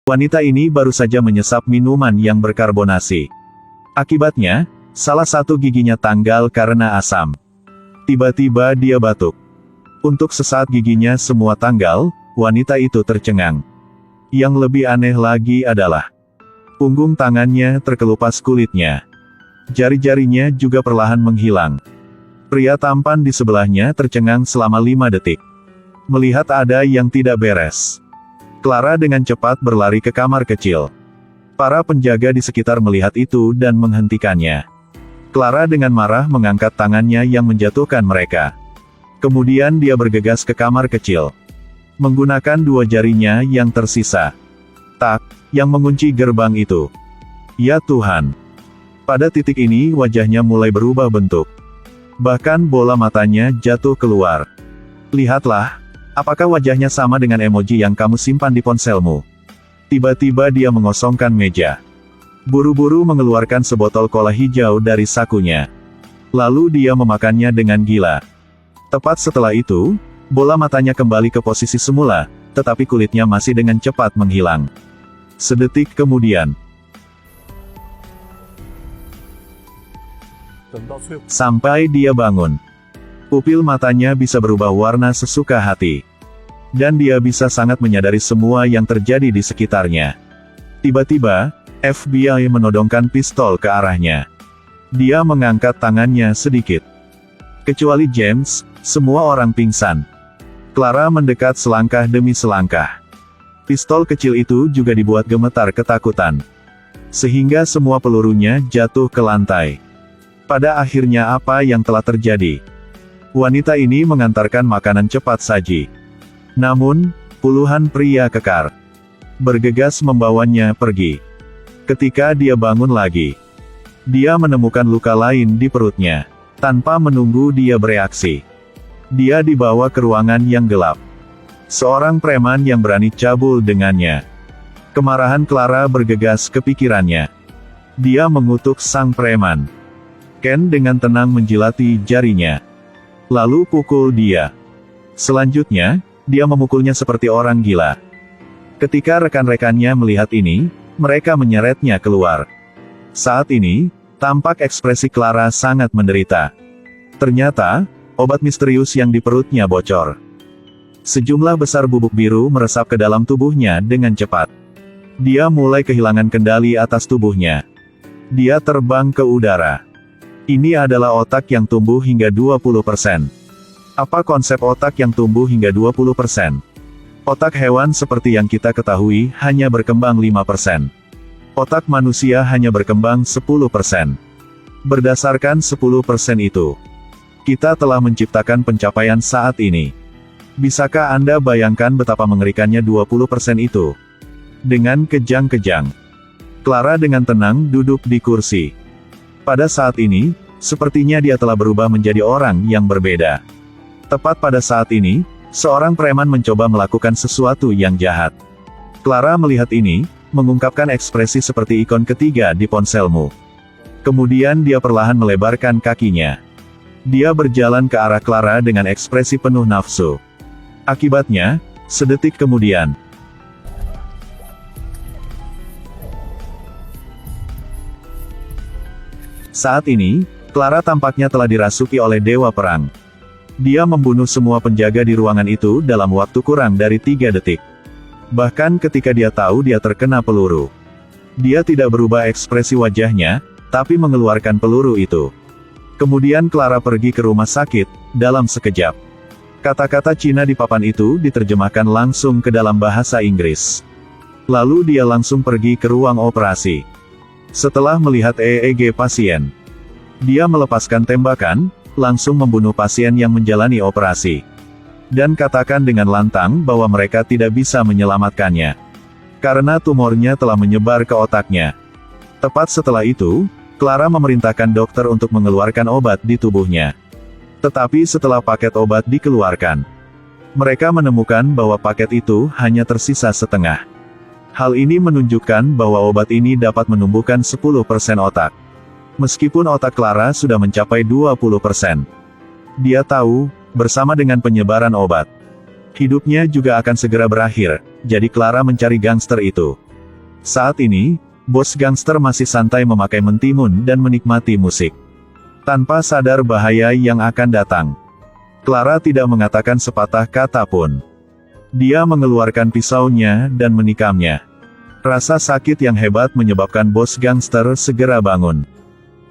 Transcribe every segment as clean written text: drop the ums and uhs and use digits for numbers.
Wanita ini baru saja menyesap minuman yang berkarbonasi. Akibatnya, salah satu giginya tanggal karena asam. Tiba-tiba dia batuk. Untuk sesaat giginya semua tanggal, wanita itu tercengang. Yang lebih aneh lagi adalah, punggung tangannya terkelupas kulitnya. Jari-jarinya juga perlahan menghilang. Pria tampan di sebelahnya tercengang selama 5 detik. Melihat ada yang tidak beres, Clara dengan cepat berlari ke kamar kecil. Para penjaga di sekitar melihat itu dan menghentikannya. Clara dengan marah mengangkat tangannya yang menjatuhkan mereka. Kemudian dia bergegas ke kamar kecil. Menggunakan 2 jarinya yang tersisa. Tak, yang mengunci gerbang itu. Ya Tuhan. Pada titik ini wajahnya mulai berubah bentuk. Bahkan bola matanya jatuh keluar. Lihatlah, apakah wajahnya sama dengan emoji yang kamu simpan di ponselmu? Tiba-tiba dia mengosongkan meja. Buru-buru mengeluarkan sebotol cola hijau dari sakunya. Lalu dia memakannya dengan gila. Tepat setelah itu, bola matanya kembali ke posisi semula, tetapi kulitnya masih dengan cepat menghilang. Sedetik kemudian, sampai dia bangun, pupil matanya bisa berubah warna sesuka hati. Dan dia bisa sangat menyadari semua yang terjadi di sekitarnya. Tiba-tiba, FBI menodongkan pistol ke arahnya. Dia mengangkat tangannya sedikit. Kecuali James, semua orang pingsan. Clara mendekat selangkah demi selangkah. Pistol kecil itu juga dibuat gemetar ketakutan. Sehingga semua pelurunya jatuh ke lantai. Pada akhirnya apa yang telah terjadi? Wanita ini mengantarkan makanan cepat saji. Namun, puluhan pria kekar bergegas membawanya pergi. Ketika dia bangun lagi, dia menemukan luka lain di perutnya. Tanpa menunggu dia bereaksi, dia dibawa ke ruangan yang gelap. Seorang preman yang berani cabul dengannya. Kemarahan Clara bergegas ke pikirannya. Dia mengutuk sang preman. Ken dengan tenang menjilati jarinya. Lalu pukul dia. Selanjutnya, dia memukulnya seperti orang gila. Ketika rekan-rekannya melihat ini, mereka menyeretnya keluar. Saat ini, tampak ekspresi Clara sangat menderita. Ternyata, obat misterius yang di perutnya bocor. Sejumlah besar bubuk biru meresap ke dalam tubuhnya dengan cepat. Dia mulai kehilangan kendali atas tubuhnya. Dia terbang ke udara. Ini adalah otak yang tumbuh hingga 20%. Apa konsep otak yang tumbuh hingga 20%? Otak hewan seperti yang kita ketahui hanya berkembang 5%. Otak manusia hanya berkembang 10%. Berdasarkan 10% itu, kita telah menciptakan pencapaian saat ini. Bisakah Anda bayangkan betapa mengerikannya 20% itu? Dengan kejang-kejang, Clara dengan tenang duduk di kursi. Pada saat ini, sepertinya dia telah berubah menjadi orang yang berbeda. Tepat pada saat ini, seorang preman mencoba melakukan sesuatu yang jahat. Clara melihat ini, mengungkapkan ekspresi seperti ikon ketiga di ponselmu. Kemudian dia perlahan melebarkan kakinya. Dia berjalan ke arah Clara dengan ekspresi penuh nafsu. Akibatnya, sedetik kemudian, saat ini, Clara tampaknya telah dirasuki oleh dewa perang. Dia membunuh semua penjaga di ruangan itu dalam waktu kurang dari 3 detik. Bahkan ketika dia tahu dia terkena peluru, dia tidak berubah ekspresi wajahnya, tapi mengeluarkan peluru itu. Kemudian Clara pergi ke rumah sakit, dalam sekejap. Kata-kata Cina di papan itu diterjemahkan langsung ke dalam bahasa Inggris. Lalu dia langsung pergi ke ruang operasi. Setelah melihat EEG pasien, dia melepaskan tembakan, langsung membunuh pasien yang menjalani operasi. Dan katakan dengan lantang bahwa mereka tidak bisa menyelamatkannya. Karena tumornya telah menyebar ke otaknya. Tepat setelah itu, Clara memerintahkan dokter untuk mengeluarkan obat di tubuhnya. Tetapi setelah paket obat dikeluarkan, mereka menemukan bahwa paket itu hanya tersisa setengah. Hal ini menunjukkan bahwa obat ini dapat menumbuhkan 10% otak. Meskipun otak Clara sudah mencapai 20%. Dia tahu, bersama dengan penyebaran obat, hidupnya juga akan segera berakhir, jadi Clara mencari gangster itu. Saat ini, bos gangster masih santai memakai mentimun dan menikmati musik. Tanpa sadar bahaya yang akan datang. Clara tidak mengatakan sepatah kata pun. Dia mengeluarkan pisaunya dan menikamnya. Rasa sakit yang hebat menyebabkan bos gangster segera bangun.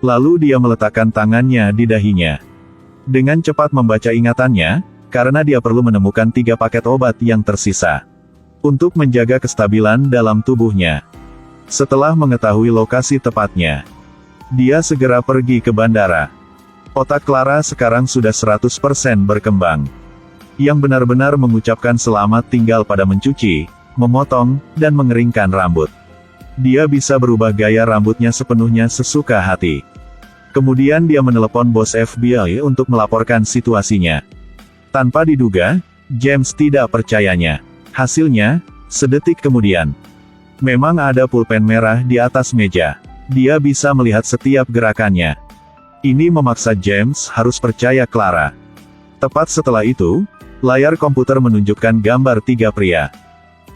Lalu dia meletakkan tangannya di dahinya. Dengan cepat membaca ingatannya, karena dia perlu menemukan 3 paket obat yang tersisa. Untuk menjaga kestabilan dalam tubuhnya. Setelah mengetahui lokasi tepatnya, dia segera pergi ke bandara. Otak Clara sekarang sudah 100% berkembang. Yang benar-benar mengucapkan selamat tinggal pada mencuci, memotong, dan mengeringkan rambut. Dia bisa berubah gaya rambutnya sepenuhnya sesuka hati. Kemudian dia menelepon bos FBI untuk melaporkan situasinya. Tanpa diduga, James tidak percayanya. Hasilnya, sedetik kemudian. Memang ada pulpen merah di atas meja. Dia bisa melihat setiap gerakannya. Ini memaksa James harus percaya Clara. Tepat setelah itu, layar komputer menunjukkan gambar 3 pria.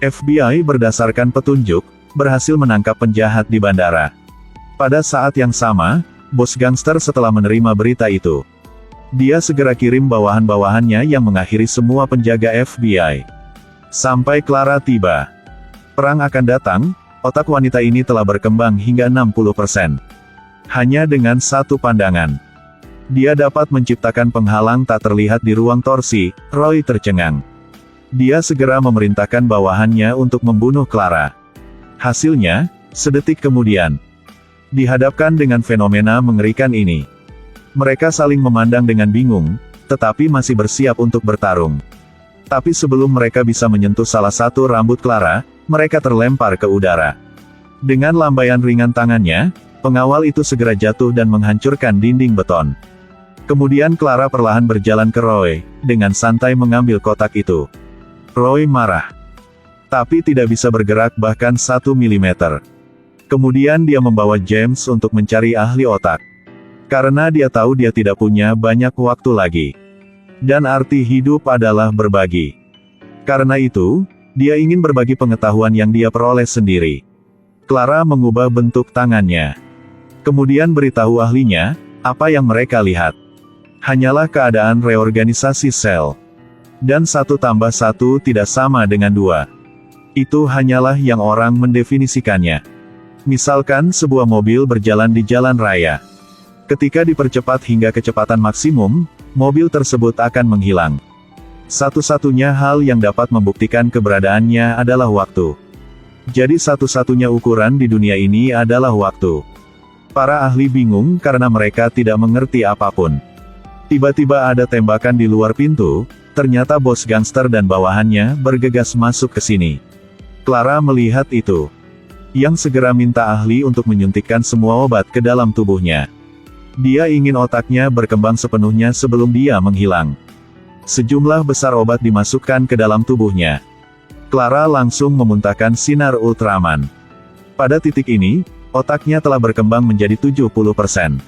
FBI berdasarkan petunjuk, berhasil menangkap penjahat di bandara. Pada saat yang sama, bos gangster setelah menerima berita itu, dia segera kirim bawahan-bawahannya yang mengakhiri semua penjaga FBI. Sampai Clara tiba. Perang akan datang, otak wanita ini telah berkembang hingga 60%. Hanya dengan satu pandangan, dia dapat menciptakan penghalang tak terlihat di ruang torsi. Roy tercengang. Dia segera memerintahkan bawahannya untuk membunuh Clara. Hasilnya, sedetik kemudian, dihadapkan dengan fenomena mengerikan ini. Mereka saling memandang dengan bingung, tetapi masih bersiap untuk bertarung. Tapi sebelum mereka bisa menyentuh salah satu rambut Clara, mereka terlempar ke udara. Dengan lambaian ringan tangannya, pengawal itu segera jatuh dan menghancurkan dinding beton. Kemudian Clara perlahan berjalan ke Roy, dengan santai mengambil kotak itu. Roy marah. Tapi tidak bisa bergerak bahkan 1 mm. Kemudian dia membawa James untuk mencari ahli otak. Karena dia tahu dia tidak punya banyak waktu lagi. Dan arti hidup adalah berbagi. Karena itu, dia ingin berbagi pengetahuan yang dia peroleh sendiri. Clara mengubah bentuk tangannya. Kemudian beritahu ahlinya, apa yang mereka lihat. Hanyalah keadaan reorganisasi sel. Dan 1 tambah 1 tidak sama dengan 2. Itu hanyalah yang orang mendefinisikannya. Misalkan sebuah mobil berjalan di jalan raya. Ketika dipercepat hingga kecepatan maksimum, mobil tersebut akan menghilang. Satu-satunya hal yang dapat membuktikan keberadaannya adalah waktu. Jadi satu-satunya ukuran di dunia ini adalah waktu. Para ahli bingung karena mereka tidak mengerti apapun. Tiba-tiba ada tembakan di luar pintu, ternyata bos gangster dan bawahannya bergegas masuk ke sini. Clara melihat itu. Yang segera minta ahli untuk menyuntikkan semua obat ke dalam tubuhnya. Dia ingin otaknya berkembang sepenuhnya sebelum dia menghilang. Sejumlah besar obat dimasukkan ke dalam tubuhnya. Clara langsung memuntahkan sinar Ultraman. Pada titik ini, otaknya telah berkembang menjadi 70%.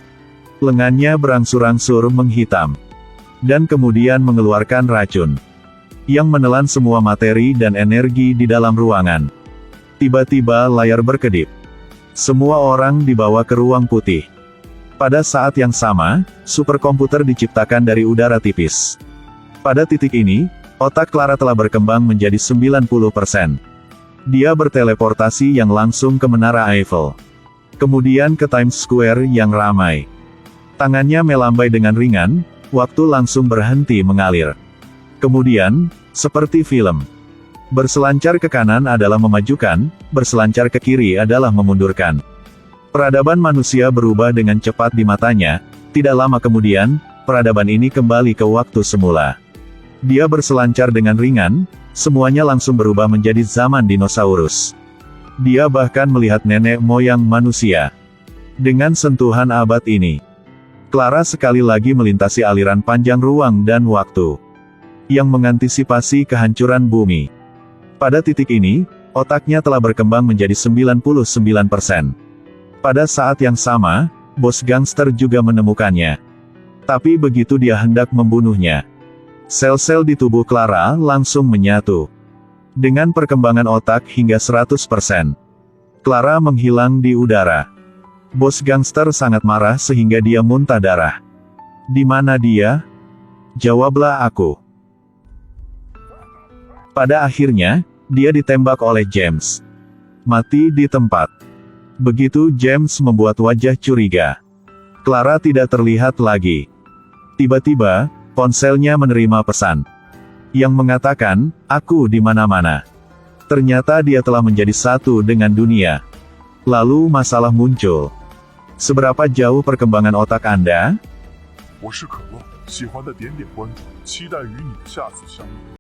Lengannya berangsur-angsur menghitam. Dan kemudian mengeluarkan racun. Yang menelan semua materi dan energi di dalam ruangan. Tiba-tiba layar berkedip. Semua orang dibawa ke ruang putih. Pada saat yang sama, superkomputer diciptakan dari udara tipis. Pada titik ini, otak Clara telah berkembang menjadi 90%. Dia berteleportasi yang langsung ke Menara Eiffel. Kemudian ke Times Square yang ramai. Tangannya melambai dengan ringan, waktu langsung berhenti mengalir. Kemudian, seperti film, berselancar ke kanan adalah memajukan, berselancar ke kiri adalah memundurkan. Peradaban manusia berubah dengan cepat di matanya. Tidak lama kemudian, peradaban ini kembali ke waktu semula. Dia berselancar dengan ringan, semuanya langsung berubah menjadi zaman dinosaurus. Dia bahkan melihat nenek moyang manusia. Dengan sentuhan abad ini, Clara sekali lagi melintasi aliran panjang ruang dan waktu. Yang mengantisipasi kehancuran bumi. Pada titik ini, otaknya telah berkembang menjadi 99%. Pada saat yang sama, bos gangster juga menemukannya. Tapi begitu dia hendak membunuhnya, sel-sel di tubuh Clara langsung menyatu. Dengan perkembangan otak hingga 100%. Clara menghilang di udara. Bos gangster sangat marah sehingga dia muntah darah. Di mana dia? Jawablah aku. Pada akhirnya, dia ditembak oleh James. Mati di tempat. Begitu James membuat wajah curiga. Clara tidak terlihat lagi. Tiba-tiba, ponselnya menerima pesan yang mengatakan, "Aku di mana-mana." Ternyata dia telah menjadi satu dengan dunia. Lalu masalah muncul. Seberapa jauh perkembangan otak Anda? 我是可乐，喜欢的点点关注，期待与你的下次相遇。